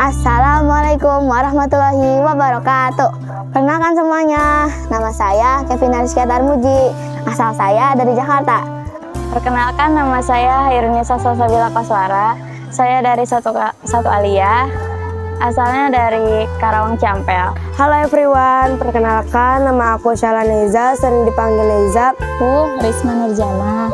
Assalamualaikum warahmatullahi wabarakatuh. Perkenalkan semuanya, nama saya Kevin Rizky Tarmuji. Asal saya dari Jakarta. Perkenalkan, nama saya Hairunisa Salsabila Koswara. Saya dari satu Aliyah, asalnya dari Karawang Campel. Halo everyone, perkenalkan nama aku Syala Neza, sering dipanggil Neza. Aku Risma Nurjana,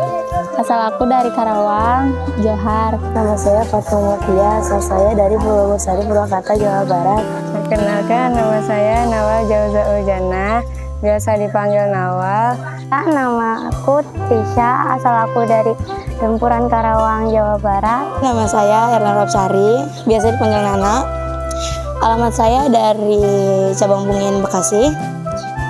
asal aku dari Karawang, Johar. Nama saya Fatma Makia, asal saya dari Purwosari, Purwakarta, Jawa Barat. Perkenalkan, nama saya Nawal Jauza Ujana, biasa dipanggil Nawal. Nama aku Tisha, asal aku dari Dempuran, Karawang, Jawa Barat. Nama saya Erna Rapsari, biasa dipanggil Nana. Alamat saya dari Cabang Bungin, Bekasi.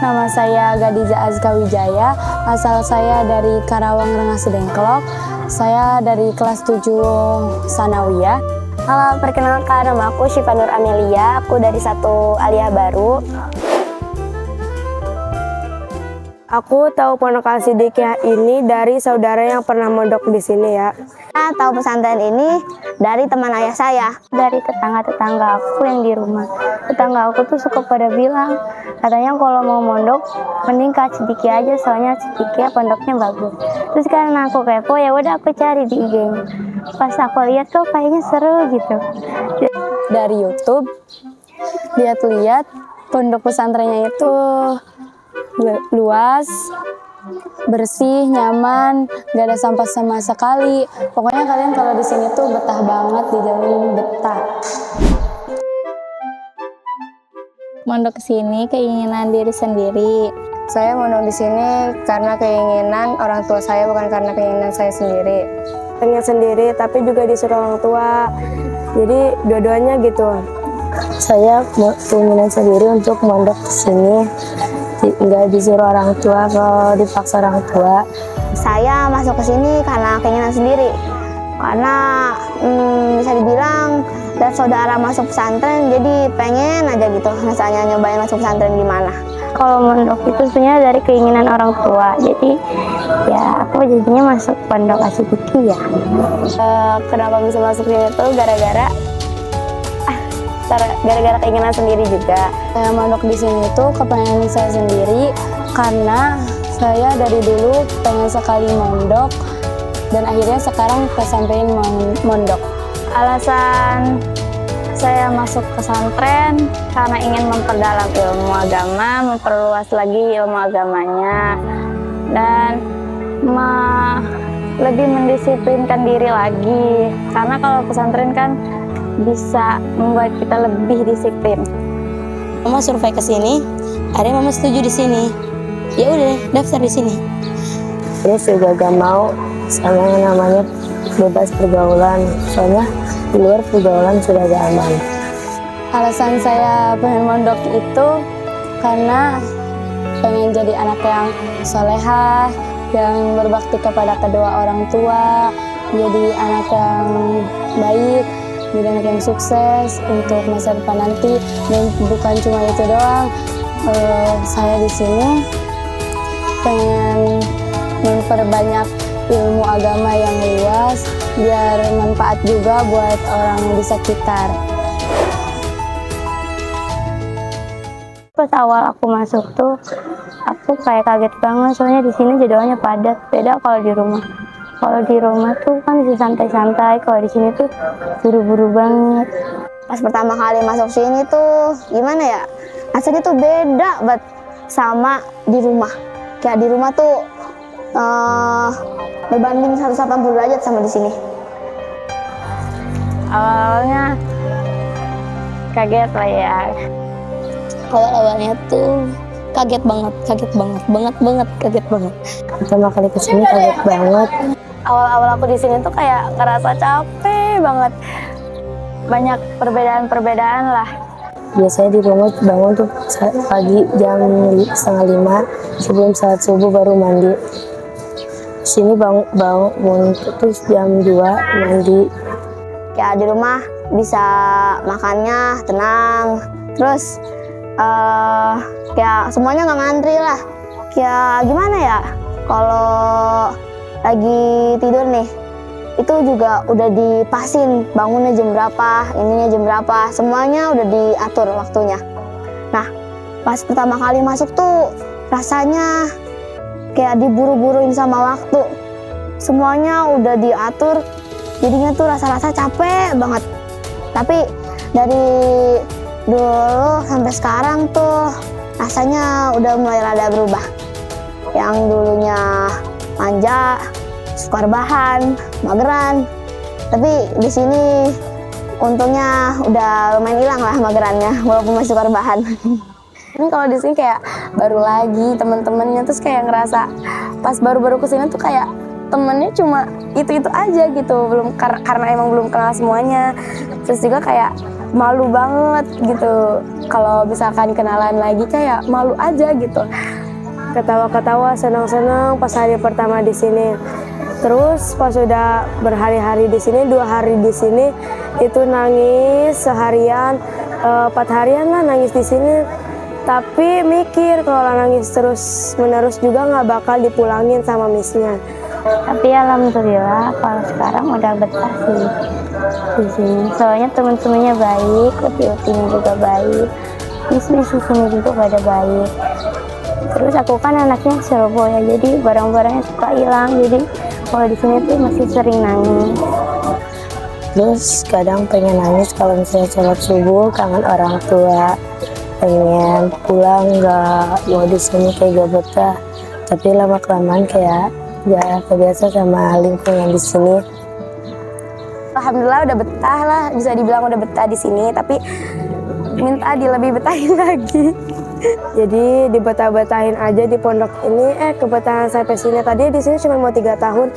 Nama saya Gadiza Azka Wijaya, asal saya dari Karawang, Rengas Dengklok. Saya dari kelas 7 Sanawiyah. Halo, perkenalkan, nama aku Syifa Nur Amelia, aku dari satu Aliyah baru. Aku tahu Pondok Al-Siddiqiyah ini dari saudara yang pernah mondok di sini ya. Saya tahu pesantren ini dari teman ayah saya. Dari tetangga-tetangga aku yang di rumah. Tetangga aku tuh suka pada bilang, katanya kalau mau mondok mending ke Al-Siddiqiyah aja, soalnya Al-Siddiqiyah pondoknya bagus. Terus karena aku kepo, ya udah aku cari di IG-nya. Pas aku lihat tuh kayaknya seru gitu. Dari YouTube lihat-lihat pondok pesantrennya itu luas, bersih, nyaman, gak ada sampah sama sekali. Pokoknya kalian kalau di sini tuh betah banget, dijamin betah. Mondok sini keinginan diri sendiri. Saya mondok di sini karena keinginan orang tua saya, bukan karena keinginan saya sendiri. Pengen sendiri, tapi juga disuruh orang tua. Jadi dua-duanya gitu. Saya keinginan sendiri untuk mondok di sini. Nggak disuruh orang tua, kalau dipaksa orang tua. Saya masuk ke sini karena keinginan sendiri. Karena bisa dibilang dan saudara masuk pesantren, jadi pengen aja gitu rasanya nyobain masuk pesantren gimana. Kalau mondok itu sebenarnya dari keinginan orang tua. Jadi ya aku jadinya masuk pondok Al-Siddiqiyah. Kenapa bisa masuk sini tuh gara-gara keinginan sendiri juga. Saya mondok di sini tuh kepengen saya sendiri karena saya dari dulu pengen sekali mondok dan akhirnya sekarang kesampaian mondok. Alasan saya masuk pesantren karena ingin memperdalam ilmu agama, memperluas lagi ilmu agamanya, dan lebih mendisiplinkan diri lagi. Karena kalau pesantren kan bisa membuat kita lebih disiplin. Mama survei ke sini, akhirnya mama setuju di sini. Ya udah daftar di sini. Dia juga gak mau sama yang namanya bebas pergaulan, soalnya di luar pergaulan sudah gak aman. Alasan saya pengen mondok itu karena pengen jadi anak yang solehah, yang berbakti kepada kedua orang tua, jadi anak yang baik, jadi anak yang sukses untuk masa depan nanti. Dan bukan cuma itu doang, saya di sini pengen memperbanyak ilmu agama yang luas biar manfaat juga buat orang di sekitar. Pas awal aku masuk tuh aku kayak kaget banget, soalnya di sini jadwalnya padat, beda kalau di rumah. Kalau di rumah tuh kan bisa santai-santai, kalau di sini tuh buru-buru banget. Pas pertama kali masuk sini tuh gimana ya? Rasanya tuh beda banget sama di rumah. Kayak di rumah tuh berbanding 180 derajat sama di sini. Awalnya kaget lah ya. Awalnya tuh kaget banget. Pertama kali kesini kaget banget. Awal-awal aku di sini tuh kayak ngerasa capek banget. Banyak perbedaan lah. Biasanya di rumah bangun tuh pagi jam 4:30 sebelum salat subuh baru mandi. Sini bangun terus jam 2 mandi. Ya di rumah bisa makannya tenang. Terus kayak semuanya nggak ngantri lah. Kayak gimana ya? Kalau lagi tidur nih, itu juga udah dipasin bangunnya jam berapa, ininya jam berapa, semuanya udah diatur waktunya. Nah, pas pertama kali masuk tuh rasanya kayak diburu-buruin sama waktu. Semuanya udah diatur, jadinya tuh rasa-rasa capek banget. Tapi dari dulu sampai sekarang tuh rasanya udah mulai rada berubah. Yang dulunya manja, suka rebahan, mageran. Tapi di sini untungnya udah lumayan hilang lah magerannya, walaupun masih suka rebahan. Kan kalau di sini kayak baru lagi teman-temannya, terus kayak ngerasa pas baru-baru kesini tuh kayak temennya cuma itu aja gitu, belum karena emang belum kenal semuanya. Terus juga kayak malu banget gitu kalau misalkan kenalan lagi, kayak malu aja gitu. Ketawa-ketawa, senang-senang pas hari pertama di sini. Terus pas sudah berhari-hari di sini, 2 hari di sini, itu nangis seharian, 4 harian lah nangis di sini. Tapi mikir kalau nangis terus menerus juga nggak bakal dipulangin sama misnya. Tapi alhamdulillah kalau sekarang udah betah sih di sini. Soalnya teman-temannya baik, uti-utinya juga baik, bis-bis di sini juga pada baik. Terus aku kan anaknya Surabaya, jadi barang-barangnya suka hilang. Jadi kalau di sini tuh masih sering nangis. Terus kadang pengen nangis kalau misalnya sholat subuh, kangen orang tua, pengen pulang, nggak mau di sini kayak gak betah. Tapi lama kelamaan kayak ya kebiasa sama lingkungan di sini. Alhamdulillah udah betah lah, bisa dibilang udah betah di sini, tapi minta lebih betahin lagi. Jadi dibetah-betahin aja di pondok ini, kebetahan sampai sini. Tadi di sini cuma mau 3 tahun,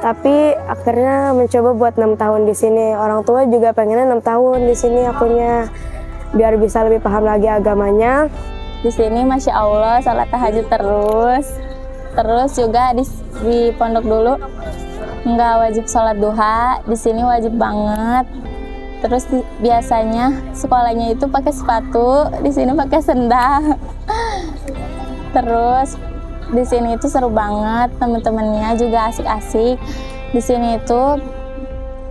tapi akhirnya mencoba buat 6 tahun di sini. Orang tua juga pengennya 6 tahun di sini akunya, biar bisa lebih paham lagi agamanya. Di sini Masya Allah sholat tahajud terus juga di pondok dulu nggak wajib sholat duha, di sini wajib banget. Terus biasanya sekolahnya itu pakai sepatu, di sini pakai sendal. Terus di sini itu seru banget, teman-temannya juga asik-asik. Di sini itu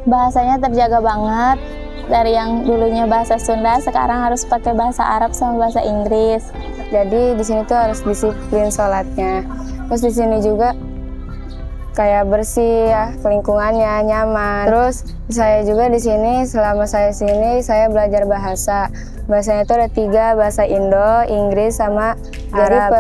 bahasanya terjaga banget. Dari yang dulunya bahasa Sunda, sekarang harus pakai bahasa Arab sama bahasa Inggris. Jadi di sini tuh harus disiplin sholatnya. Terus di sini juga kayak bersih ya, lingkungannya nyaman. Terus saya juga di sini, selama saya sini saya belajar bahasa. Bahasanya itu ada 3, bahasa Indo, Inggris, sama Arab.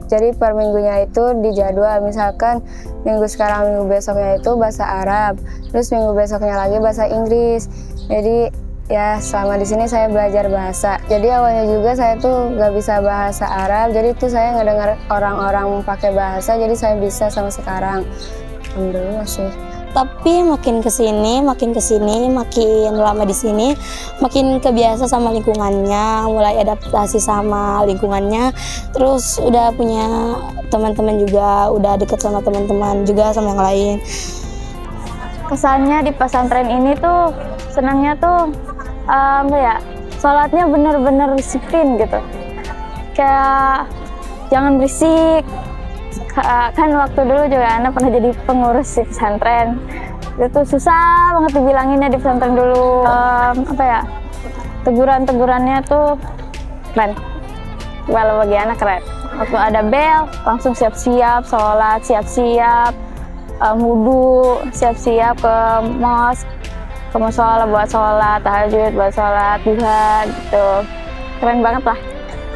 Jadi per minggunya itu dijadwal, misalkan minggu sekarang, minggu besoknya itu bahasa Arab, terus minggu besoknya lagi bahasa Inggris. Jadi ya selama di sini saya belajar bahasa. Jadi awalnya juga saya tuh nggak bisa bahasa Arab, jadi tuh saya ngedengar orang-orang pakai bahasa, jadi saya bisa sama sekarang. Alhamdulillah sih. Tapi makin kesini, makin lama di sini, makin kebiasa sama lingkungannya, mulai adaptasi sama lingkungannya. Terus udah punya teman-teman juga, udah deket sama teman-teman juga sama yang lain. Kesannya di pesantren ini tuh senangnya tuh sholatnya bener-bener disiplin gitu. Kayak jangan berisik. Kan waktu dulu juga Ana pernah jadi pengurus di pesantren. Itu susah banget dibilanginnya di pesantren dulu. Teguran-tegurannya tuh keren. Kalau bagi anak keren. Waktu ada bel, langsung siap-siap sholat, siap-siap wudu, siap-siap ke musola buat sholat tahajud, buat sholat duha gitu. Keren banget lah.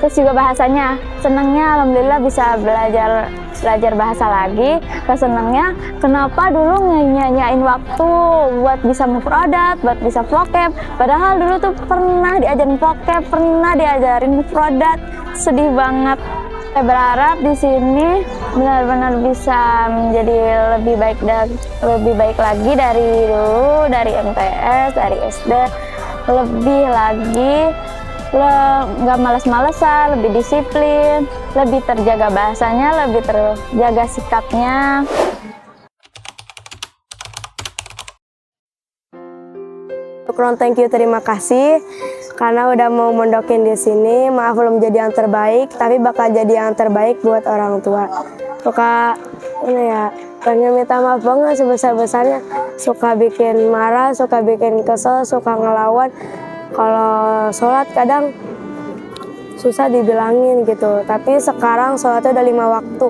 Terus juga bahasanya, senangnya alhamdulillah bisa belajar bahasa lagi. Kesenangnya kenapa dulu nyanyain waktu buat bisa mufradat, buat bisa vocab. Padahal dulu tuh pernah diajarin vocab, pernah diajarin mufradat. Sedih banget. Saya berharap di sini benar-benar bisa menjadi lebih baik lagi dari dulu, dari MTS, dari SD, lebih lagi. Nggak malas-malesan, lebih disiplin, lebih terjaga bahasanya, lebih terjaga sikapnya. Syukron, thank you, terima kasih karena udah mau mondokin di sini. Maaf belum jadi yang terbaik, tapi bakal jadi yang terbaik buat orang tua. Suka ini ya, Pengen minta maaf banget sebesar-besarnya. Suka bikin marah, suka bikin kesel, suka ngelawan. Kalau sholat kadang susah dibilangin gitu. Tapi sekarang sholatnya udah 5 waktu.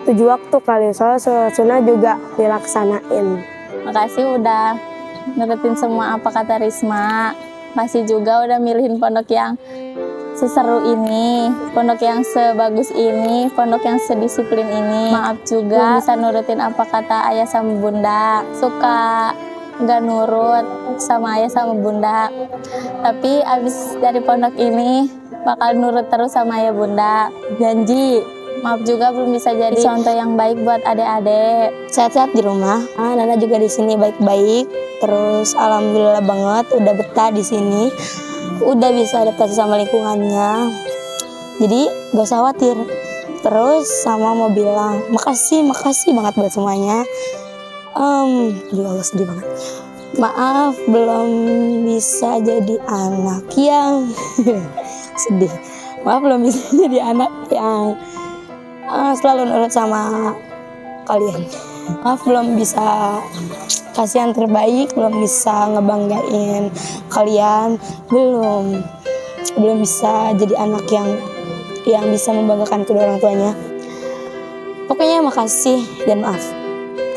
7 waktu kali, soalnya sholat sunnah juga dilaksanain. Makasih udah nurutin semua apa kata Risma. Masih juga udah milihin pondok yang seseru ini, pondok yang sebagus ini, pondok yang sedisiplin ini. Maaf juga bisa nurutin apa kata ayah sama bunda. Suka nggak nurut sama ayah sama bunda. Tapi abis dari pondok ini bakal nurut terus sama ayah bunda. Janji. Maaf juga belum bisa jadi contoh yang baik buat adik-adik. Sehat-sehat di rumah. Nana juga di sini baik-baik. Terus alhamdulillah banget udah betah di sini. Udah bisa adaptasi sama lingkungannya. Jadi gak usah khawatir. Terus sama mau bilang makasih banget buat semuanya. Aduh Allah sedih banget. Maaf belum bisa jadi anak yang sedih. Maaf belum bisa jadi anak yang selalu nurut sama kalian. Maaf belum bisa kasih yang terbaik, belum bisa ngebanggain kalian, belum bisa jadi anak yang bisa membanggakan kedua orang tuanya. Pokoknya makasih dan maaf.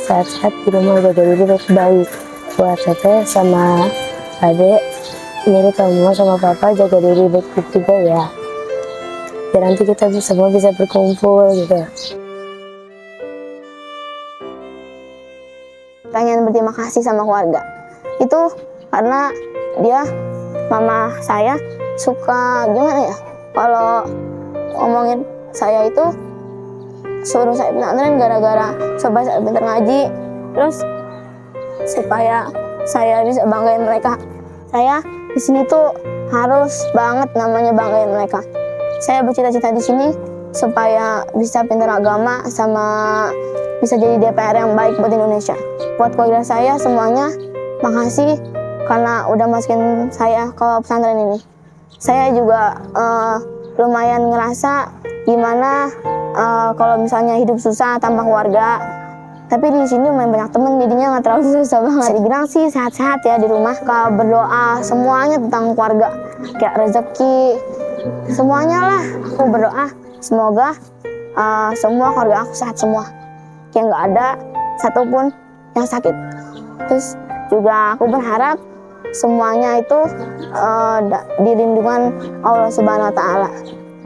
Sehat-sehat di rumah, jaga diri baik-baik. Buat teteh sama adik, nyari kamu sama papa jaga diri baik-baik juga ya. Biar nanti kita semua bisa berkumpul gitu. Pengen berterima kasih sama keluarga. Itu karena dia, mama saya suka gimana ya, kalau ngomongin saya itu suruh saya pesantren gara-gara supaya saya pintar ngaji, terus supaya saya bisa banggain mereka. Saya di sini tuh harus banget namanya banggain mereka. Saya bercita-cita di sini supaya bisa pintar agama sama bisa jadi DPR yang baik buat Indonesia. Buat keluarga saya semuanya, makasih karena udah masukin saya ke pesantren ini. Saya juga lumayan ngerasa gimana kalau misalnya hidup susah tanpa keluarga. Tapi di sini lumayan banyak temen, jadinya nggak terlalu susah banget. Dibilang sih sehat-sehat ya di rumah. Kalau berdoa semuanya tentang keluarga, kayak rezeki, semuanya lah. Aku berdoa semoga semua keluarga aku sehat semua. Kayak nggak ada satupun yang sakit. Terus juga aku berharap semuanya itu di lindungan Allah Subhanahu Wa Taala.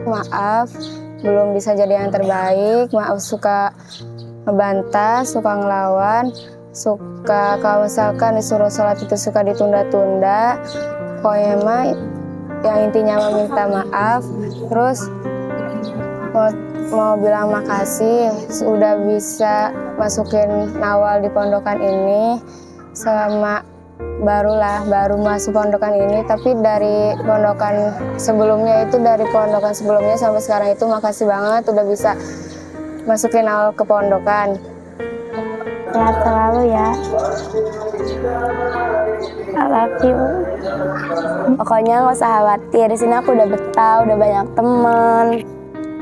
Maaf belum bisa jadi yang terbaik. Maaf suka ngebantah, suka ngelawan, suka kalau misalkan disuruh sholat itu suka ditunda-tunda. Pokoknya mah yang intinya meminta maaf. Terus mau bilang makasih sudah bisa masukin Nawal di pondokan ini. Baru masuk pondokan ini, tapi dari pondokan sebelumnya sampai sekarang itu makasih banget udah bisa masukin Nawal ke pondokan. Sehat selalu ya. I love you. Pokoknya nggak usah khawatir, di sini aku udah betah, udah banyak temen,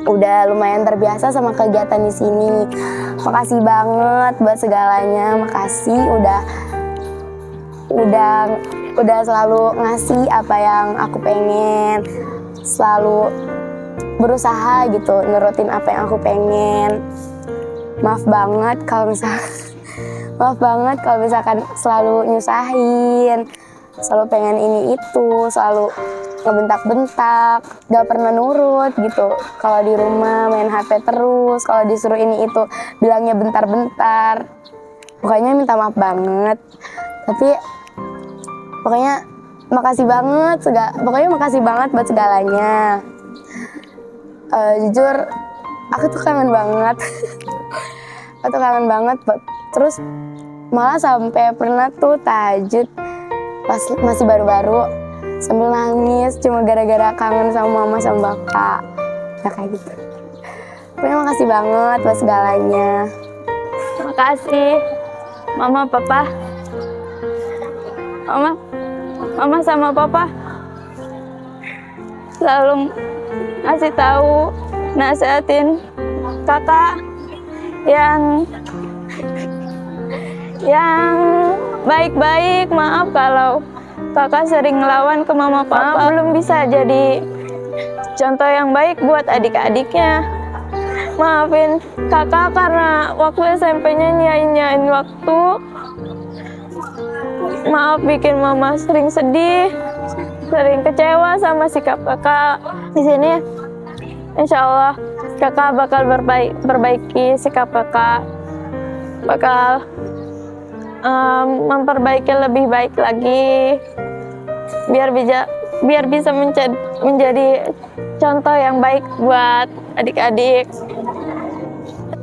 udah lumayan terbiasa sama kegiatan di sini. Makasih banget buat segalanya, makasih udah selalu ngasih apa yang aku pengen, selalu berusaha gitu nurutin apa yang aku pengen. Maaf banget kalau misalkan selalu nyusahin, selalu pengen ini itu, selalu ngebentak-bentak, gak pernah nurut gitu. Kalau di rumah main HP terus, kalau disuruh ini itu bilangnya bentar-bentar. Pokoknya minta maaf banget. Tapi pokoknya makasih banget buat segalanya. Jujur aku tuh kangen banget. Terus malah sampai pernah tuh tahajud pas masih baru-baru sambil nangis cuma gara-gara kangen sama mama sama bapak. Ya kayak gitu. Pokoknya makasih banget buat segalanya. Makasih mama, papa. Mama sama papa selalu ngasih tahu, nasihatin kakak yang baik-baik. Maaf kalau kakak sering ngelawan ke mama papa, belum bisa jadi contoh yang baik buat adik-adiknya. Maafin kakak karena waktu SMP-nya nyain waktu. Maaf bikin mama sering sedih, sering kecewa sama sikap kakak. Di sini insya Allah kakak bakal perbaiki sikap kakak, bakal memperbaiki lebih baik lagi biar bisa menjadi contoh yang baik buat adik-adik.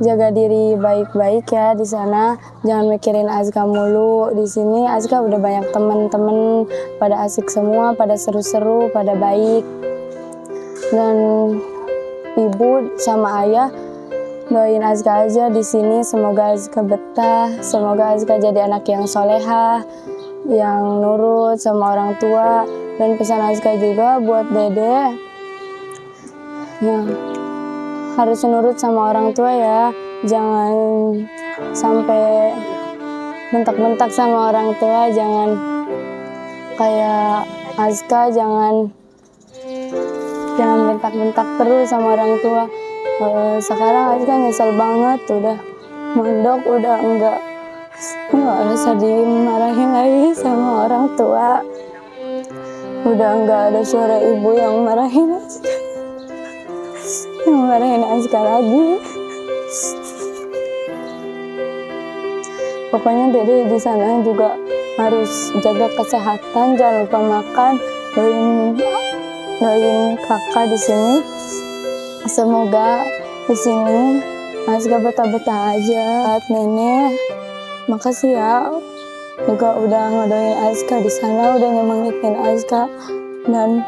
Jaga diri baik-baik ya di sana, jangan mikirin Azka mulu. Di sini Azka udah banyak temen-temen, pada asik semua, pada seru-seru, pada baik. Dan ibu sama ayah doain Azka aja di sini, semoga Azka betah, semoga Azka jadi anak yang solehah, yang nurut sama orang tua. Dan pesan Azka juga buat Dede, ya harus nurut sama orang tua ya, jangan sampai bentak-bentak sama orang tua, jangan kayak Azka, jangan bentak-bentak terus sama orang tua. Sekarang Azka nyesel banget, udah mondok, udah enggak rasa dimarahin lagi sama orang tua, udah enggak ada suara ibu yang marahin Azka lagi. Pokoknya Dede di sana juga harus jaga kesehatan, jangan lupa makan, doain kakak di sini. Semoga di sini Azka betah-betah aja. Nenek, makasih ya juga udah ngedoain Azka di sana, udah nyemangatin Azka. Dan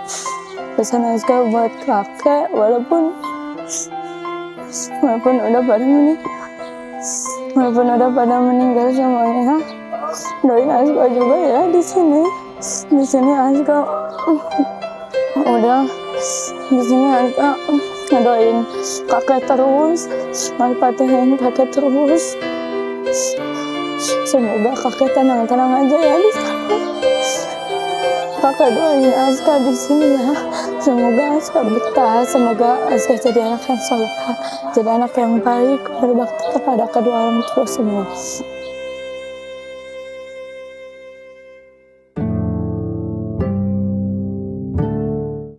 pesan Azka buat kakek, walaupun udah pada meninggal semuanya, doain Azka juga ya di sini. Di sini Azka udah ngedoain kakek terus, Al-Fatihain kakek terus. Semoga kakek tenang-tenang aja ya di sana. Kakak doain Azka di sini ya. Semoga Azka betah, semoga Azka jadi anak yang soleh, jadi anak yang baik, berbakti kepada kedua orang tua semua.